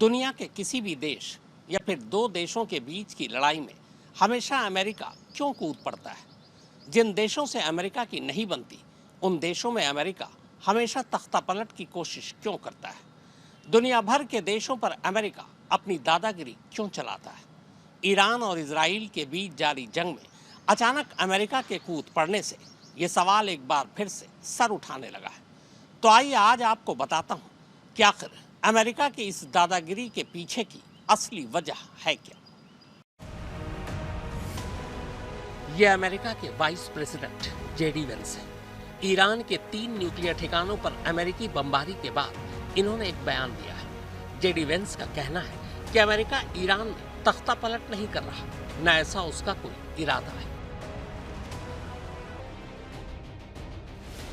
दुनिया के किसी भी देश या फिर दो देशों के बीच की लड़ाई में हमेशा अमेरिका क्यों कूद पड़ता है? जिन देशों से अमेरिका की नहीं बनती, उन देशों में अमेरिका हमेशा तख्तापलट की कोशिश क्यों करता है? दुनिया भर के देशों पर अमेरिका अपनी दादागिरी क्यों चलाता है? ईरान और इजराइल के बीच जारी जंग में अचानक अमेरिका के कूद पड़ने से ये सवाल एक बार फिर से सर उठाने लगा है। तो आइए आज आपको बताता हूँ कि आखिर अमेरिका की इस दादागिरी के पीछे की असली वजह है क्या। ये अमेरिका के वाइस प्रेसिडेंट जेडी वेंस है। ईरान के 3 न्यूक्लियर ठिकानों पर अमेरिकी बमबारी के बाद इन्होंने एक बयान दिया है। जेडी वेंस का कहना है कि अमेरिका ईरान में तख्तापलट नहीं कर रहा, न ऐसा उसका कोई इरादा है।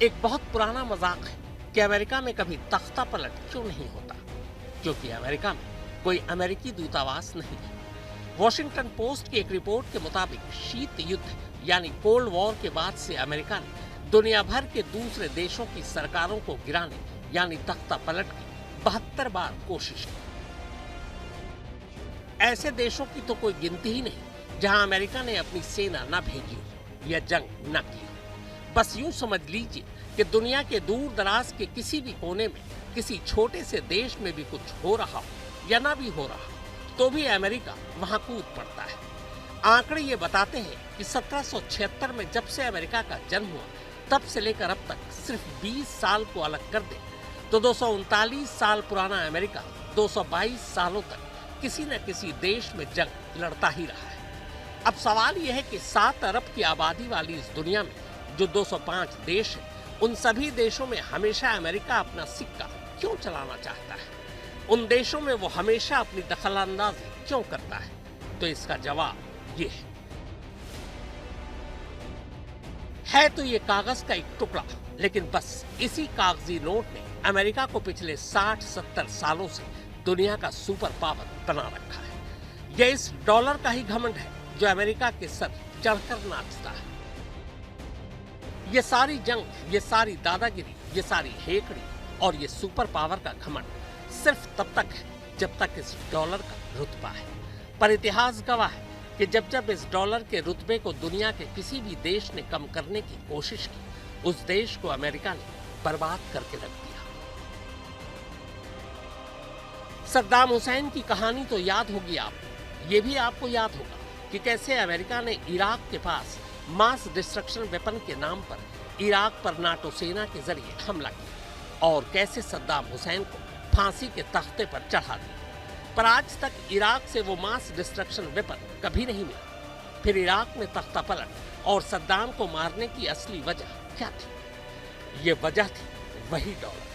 एक बहुत पुराना मजाक है कि अमेरिका में कभी तख्तापलट क्यों नहीं होता, क्योंकि अमेरिका में कोई अमेरिकी दूतावास नहीं है। वॉशिंगटन पोस्ट की एक रिपोर्ट के मुताबिक शीत युद्ध यानी कोल्ड वॉर के बाद से अमेरिका ने दुनिया भर के दूसरे देशों की सरकारों को गिराने यानी तख्तापलट की 72 बार कोशिश की। ऐसे देशों की तो कोई गिनती ही नहीं जहां अमेरिका ने अपनी सेना न भेजी हो या जंग न की हो। बस यूं समझ लीजिए कि दुनिया के दूर दराज के किसी भी कोने में किसी छोटे से देश में भी कुछ हो रहा हो या ना भी हो रहा तो भी अमेरिका वहां कूद पड़ता है। आंकड़े ये बताते हैं कि 1776 में जब से अमेरिका का जन्म हुआ तब से लेकर अब तक सिर्फ 20 साल को अलग कर दे तो 239 साल पुराना अमेरिका 222 सालों तक किसी न किसी देश में जंग लड़ता ही रहा है। अब सवाल यह है कि 7 अरब की आबादी वाली इस दुनिया में जो 205 देश है, उन सभी देशों में हमेशा अमेरिका अपना सिक्का क्यों चलाना चाहता है? उन देशों में वो हमेशा अपनी दखलंदाजी क्यों करता है? तो इसका जवाब ये है तो ये कागज का एक टुकड़ा, लेकिन बस इसी कागजी नोट ने अमेरिका को पिछले 60-70 सालों से दुनिया का सुपर पावर बना रखा है। यह इस डॉलर का ही घमंड है जो अमेरिका के सर चढ़कर नाचता है। ये सारी जंग, ये सारी दादागिरी, ये सारी हेकड़ी और ये सुपर पावर का घमंड सिर्फ तब तक है जब तक इस डॉलर का रुतबा है। पर इतिहास गवाह है कि जब जब इस डॉलर के रुतबे को दुनिया के किसी भी देश ने कम करने की कोशिश की, उस देश को अमेरिका ने बर्बाद करके रख दिया। सद्दाम हुसैन की कहानी तो याद होगी आपको। ये भी आपको याद होगा कि कैसे अमेरिका ने इराक के पास मास डिस्ट्रक्शन वेपन के नाम पर इराक पर नाटो सेना के जरिए हमला किया और कैसे सद्दाम हुसैन को फांसी के तख्ते पर चढ़ा दिया। पर आज तक इराक से वो मास डिस्ट्रक्शन वेपन कभी नहीं मिला। फिर इराक में तख्तापलट और सद्दाम को मारने की असली वजह क्या थी? ये वजह थी वही डॉलर।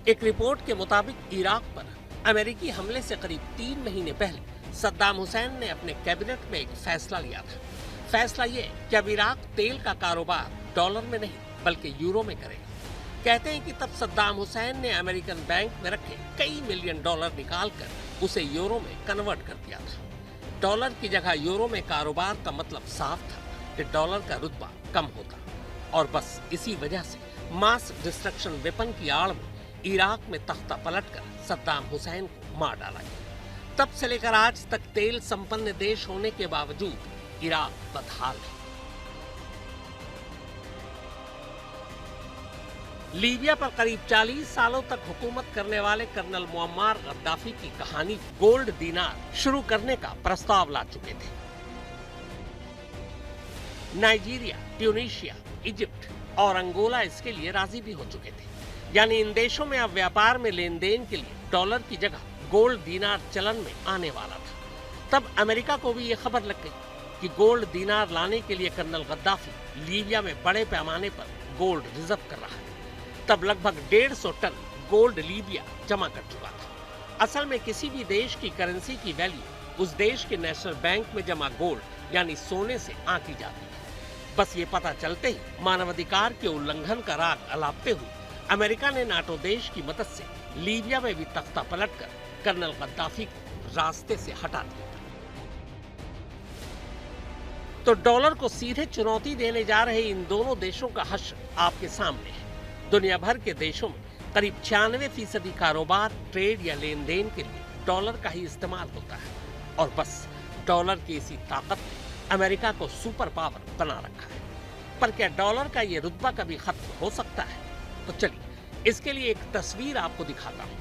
एक रिपोर्ट के मुताबिक इराक पर अमेरिकी हमले से करीब 3 महीने पहले सद्दाम हुसैन ने अपने कैबिनेट में एक फैसला लिया था। फैसला ये कि अब इराक तेल का कारोबार डॉलर में नहीं बल्कि यूरो में करेगा। कहते हैं कि तब सद्दाम हुसैन ने अमेरिकन बैंक में रखे कई मिलियन डॉलर निकालकर उसे यूरो में कन्वर्ट कर दिया था। डॉलर की जगह यूरो में कारोबार का मतलब साफ था कि डॉलर का रुतबा कम होता और बस इसी वजह से मास डिस्ट्रक्शन वेपन की आड़ में इराक में तख्ता पलटकर सद्दाम हुसैन को मार डाला गया। तब से लेकर आज तक तेल संपन्न देश होने के बावजूद इराक बदहाल है। लीबिया पर करीब 40 सालों तक हुकूमत करने वाले कर्नल मुअम्मार गद्दाफी की कहानी गोल्ड दीनार शुरू करने का प्रस्ताव ला चुके थे। नाइजीरिया, ट्यूनीशिया, इजिप्ट और अंगोला इसके लिए राजी भी हो चुके थे। यानी इन देशों में अब व्यापार में लेन देन के लिए डॉलर की जगह गोल्ड दीनार चलन में आने वाला था। तब अमेरिका को भी ये खबर लग गई कि गोल्ड दीनार लाने के लिए कर्नल गद्दाफी लीबिया में बड़े पैमाने पर गोल्ड रिजर्व कर रहा है। तब लगभग 150 टन गोल्ड लीबिया जमा कर चुका था। असल में किसी भी देश की करेंसी की वैल्यू उस देश के नेशनल बैंक में जमा गोल्ड यानी सोने से आंकी जाती है। बस ये पता चलते ही मानवाधिकार के उल्लंघन का राग अलापते हुए अमेरिका ने नाटो देश की मदद से लीबिया में भी तख्ता पलटकर कर्नल गद्दाफी को रास्ते से हटा दिया। तो डॉलर को सीधे चुनौती देने जा रहे इन दोनों देशों का हश्र आपके सामने है। दुनिया भर के देशों में करीब 96% कारोबार, ट्रेड या लेन देन के लिए डॉलर का ही इस्तेमाल होता है और बस डॉलर की इसी ताकत ने अमेरिका को सुपर पावर बना रखा है। पर क्या डॉलर का ये रुतबा कभी खत्म हो सकता है? तो चलिए इसके लिए एक तस्वीर आपको दिखाता हूँ।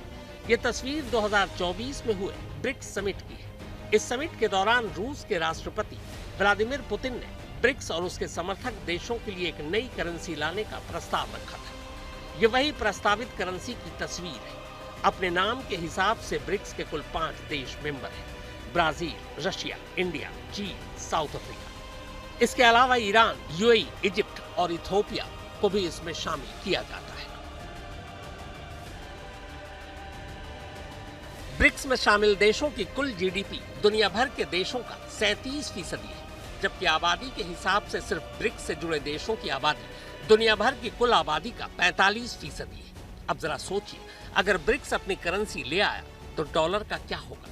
ये तस्वीर 2024 में हुए ब्रिक्स समिट की है। इस समिट के दौरान रूस के राष्ट्रपति व्लादिमीर पुतिन ने ब्रिक्स और उसके समर्थक देशों के लिए एक नई करेंसी लाने का प्रस्ताव रखा था। ये वही प्रस्तावित करेंसी की तस्वीर है। अपने नाम के हिसाब से ब्रिक्स के कुल 5 देश मेंबर हैं: ब्राजील, रशिया, इंडिया, चीन, साउथ अफ्रीका। इसके अलावा ईरान, यूएई, इजिप्ट और इथियोपिया को भी इसमें शामिल किया जाता है। ब्रिक्स में शामिल देशों की कुल जीडीपी दुनिया भर के देशों का 37% है, जबकि आबादी के हिसाब से सिर्फ ब्रिक्स से जुड़े देशों की आबादी दुनिया भर की कुल आबादी का 45% है। अब जरा सोचिए, अगर ब्रिक्स अपनी करेंसी ले आया तो डॉलर का क्या होगा?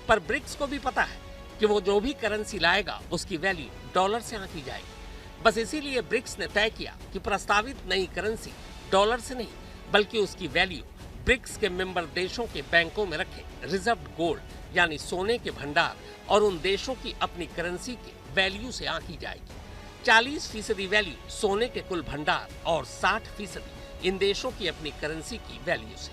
पर ब्रिक्स को भी पता है कि वो जो भी करेंसी लाएगा उसकी वैल्यू डॉलर से आंकी जाएगी। बस इसीलिए ब्रिक्स ने तय किया कि प्रस्तावित नई करेंसी डॉलर से नहीं बल्कि उसकी वैल्यू ब्रिक्स के मेंबर देशों के बैंकों में रखे रिजर्व गोल्ड यानी सोने के भंडार और उन देशों की अपनी करेंसी के वैल्यू से आंकी जाएगी। 40% वैल्यू सोने के कुल भंडार और 60% इन देशों की अपनी करेंसी की वैल्यू से।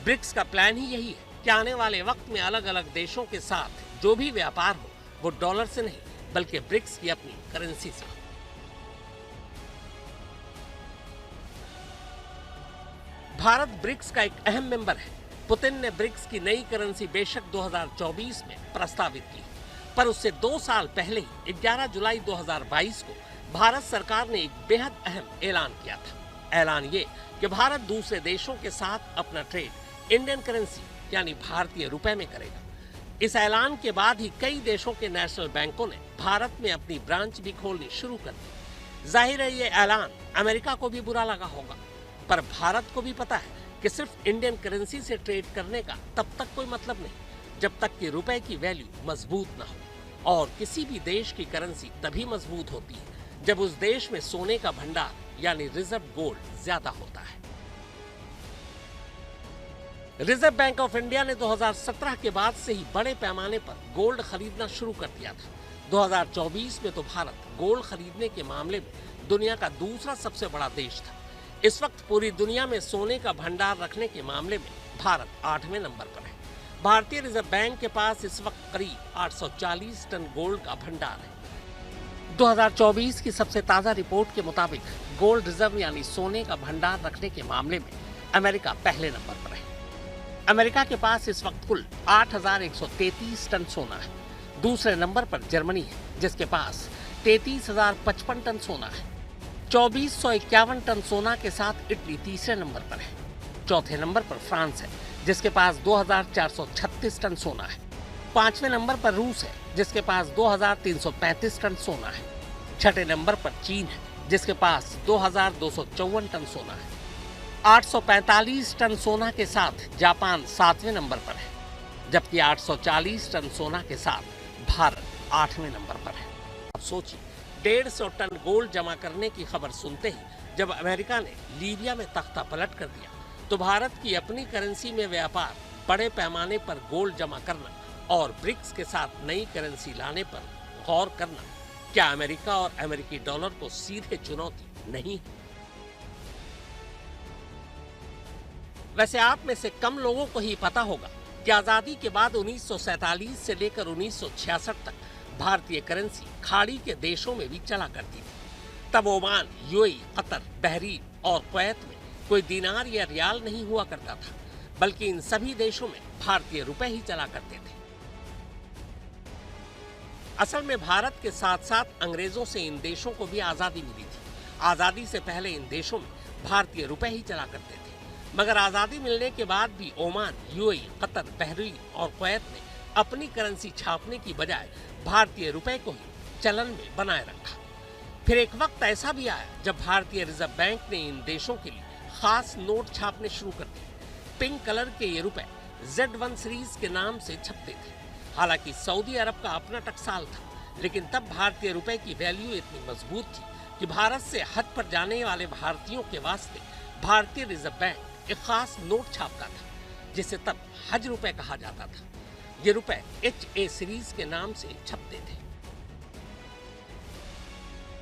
ब्रिक्स का प्लान ही यही है कि आने वाले वक्त में अलग अलग देशों के साथ जो भी व्यापार हो वो डॉलर से नहीं बल्कि ब्रिक्स की अपनी करेंसी से। भारत ब्रिक्स का एक अहम मेंबर है। पुतिन ने ब्रिक्स की नई करेंसी बेशक 2024 में प्रस्तावित की, पर उससे 2 साल पहले ही 11 जुलाई 2022 को भारत सरकार ने एक बेहद अहम ऐलान किया था। ऐलान ये कि भारत दूसरे देशों के साथ अपना ट्रेड इंडियन करेंसी यानी भारतीय रुपए में करेगा। इस ऐलान के बाद ही कई देशों के नेशनल बैंकों ने भारत में अपनी ब्रांच भी खोलनी शुरू कर दी। जाहिर है ये ऐलान अमेरिका को भी बुरा लगा होगा, पर भारत को भी पता है कि सिर्फ इंडियन करेंसी से ट्रेड करने का तब तक कोई मतलब नहीं जब तक कि रुपए की वैल्यू मजबूत ना हो। और किसी भी देश की करेंसी तभी मजबूत होती है जब उस देश में सोने का भंडार यानी रिजर्व गोल्ड ज्यादा होता है। रिजर्व बैंक ऑफ इंडिया ने 2017 के बाद से ही बड़े पैमाने पर गोल्ड खरीदना शुरू कर दिया था। 2024 में तो भारत गोल्ड खरीदने के मामले में दुनिया का दूसरा सबसे बड़ा देश था। इस वक्त पूरी दुनिया में सोने का भंडार रखने के मामले में भारत 8वें नंबर पर है। भारतीय रिजर्व बैंक के पास इस वक्त करीब 840 टन गोल्ड का भंडार है। 2024 की सबसे ताजा रिपोर्ट के मुताबिक गोल्ड रिजर्व यानी सोने का भंडार रखने के मामले में अमेरिका पहले नंबर पर है। अमेरिका के पास इस वक्त कुल 8,133 टन सोना है। दूसरे नंबर पर जर्मनी है जिसके पास 33,055 टन सोना है। 2,451 टन सोना के साथ इटली तीसरे नंबर पर है। चौथे नंबर पर फ्रांस है जिसके पास 2,436 टन सोना है। 5वें नंबर पर रूस है जिसके पास 2,335 टन सोना है। 6ठे नंबर पर चीन है जिसके पास 2,254 टन सोना है। 845 टन सोना के साथ जापान 7वें नंबर पर है, जबकि 840 टन सोना के साथ भारत 8वें नंबर पर है। अब सोचिए, 150 टन गोल्ड जमा करने की खबर सुनते ही जब अमेरिका ने लीबिया में तख्ता पलट कर दिया तो भारत की अपनी करेंसी में व्यापार, बड़े पैमाने पर गोल्ड जमा करना और ब्रिक्स के साथ नई करेंसी लाने पर गौर करना क्या अमेरिका और अमेरिकी डॉलर को सीधे चुनौती नहीं है? वैसे आप में से कम लोगों को ही पता होगा कि आजादी के बाद 1947 से लेकर 1966 तक भारतीय करेंसी खाड़ी के देशों में भी चला करती थी। तब ओमान, यूएई, कतर, बहरीन और कुवैत में कोई दिनार या रियाल नहीं हुआ करता था, बल्कि इन सभी देशों में भारतीय रुपए ही चला करते थे। असल में भारत के साथ साथ अंग्रेजों से इन देशों को भी आजादी मिली थी। आजादी से पहले इन देशों में भारतीय रुपए ही चला करते थे, मगर आजादी मिलने के बाद भी ओमान, यूएई, कतर, बहरीन और कुवैत ने अपनी करेंसी छापने की बजाय भारतीय रुपए को ही चलन में बनाए रखा। फिर एक वक्त ऐसा भी आया जब भारतीय रिजर्व बैंक ने इन देशों के लिए खास नोट छापने शुरू कर दिए। पिंक कलर के ये रुपए Z1 सीरीज के नाम से छपते थे। हालांकि सऊदी अरब का अपना टकसाल था, लेकिन तब भारतीय रुपए की वैल्यू इतनी मजबूत थी कि भारत से हज पर जाने वाले भारतीयों के वास्ते भारतीय रिजर्व बैंक एक खास नोट छापता था जिसे तब हज रुपए कहा जाता था। ये रुपए HA सीरीज के नाम से छपते थे।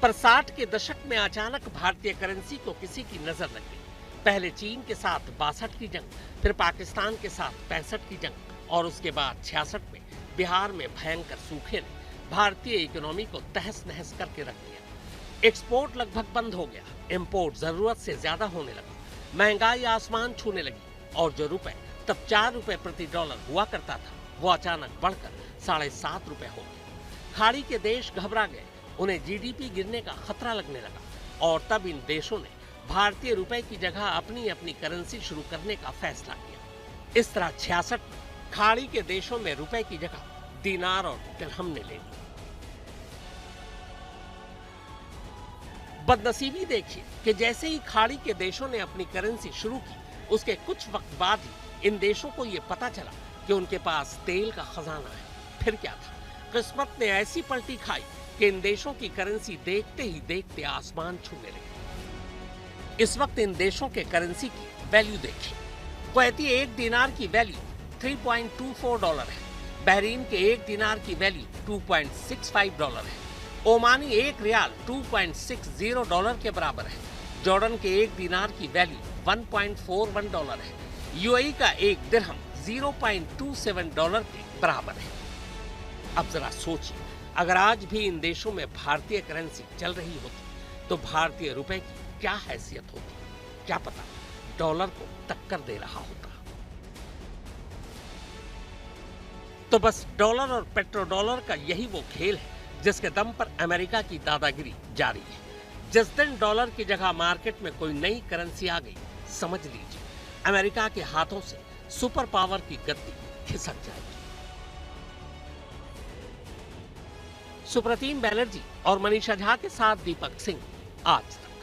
पर 60 के दशक में अचानक भारतीय करेंसी को किसी की नजर लग गई। पहले चीन के साथ 62 की जंग, फिर पाकिस्तान के साथ 65 की जंग और उसके बाद 66 में बिहार में भयंकर सूखे ने भारतीय इकोनॉमी को तहस नहस करके रख दिया। एक्सपोर्ट लगभग बंद हो गया, इंपोर्ट जरूरत से ज्यादा होने लगा, महंगाई आसमान छूने लगी और जो रुपए तब 4 रुपए प्रति डॉलर हुआ करता था वो अचानक बढ़कर 7.5 रुपए हो गया। खाड़ी के देश घबरा गए, उन्हें GDP गिरने का खतरा लगने लगा और तब इन देशों ने भारतीय रुपए की जगह अपनी अपनी करेंसी शुरू करने का फैसला किया। इस तरह 66 में खाड़ी के देशों में रुपए की जगह दीनार और दिरहम ने ले ली। बदनसीबी देखिए कि जैसे ही खाड़ी के देशों ने अपनी करेंसी शुरू की, उसके कुछ वक्त बाद ही इन देशों को यह पता चला कि उनके पास तेल का खजाना है। फिर क्या था, किस्मत ने ऐसी पलटी खाई कि इन देशों की करेंसी देखते ही देखते आसमान छूने लगी। इस वक्त इन देशों के करेंसी की वैल्यू देखिए। कुवैती 1 दीनार की वैल्यू 3.24 डॉलर है, बहरीन के 1 दीनार की वैल्यू 2.65 डॉलर है, ओमानी 1 रियाल 2.60 डॉलर के बराबर है, जॉर्डन के 1 दीनार की वैल्यू 1.41 डॉलर है, UAE का 1 दिरहम 0.27 डॉलर के बराबर है। अब जरा सोचिए, अगर आज भी इन देशों में भारतीय करेंसी चल रही होती तो भारतीय रुपए की क्या हैसियत होती, क्या पता डॉलर को टक्कर दे रहा होता। तो बस डॉलर और पेट्रो डॉलर का यही वो खेल है जिसके दम पर अमेरिका की दादागिरी जारी है। जिस दिन डॉलर की जगह मार्केट में कोई नई करेंसी आ गई, समझ लीजिए अमेरिका के हाथों से सुपर पावर की गद्दी खिसक जाएगी। सुप्रतिम बैनर्जी और मनीषा झा के साथ दीपक सिंह, आज तक।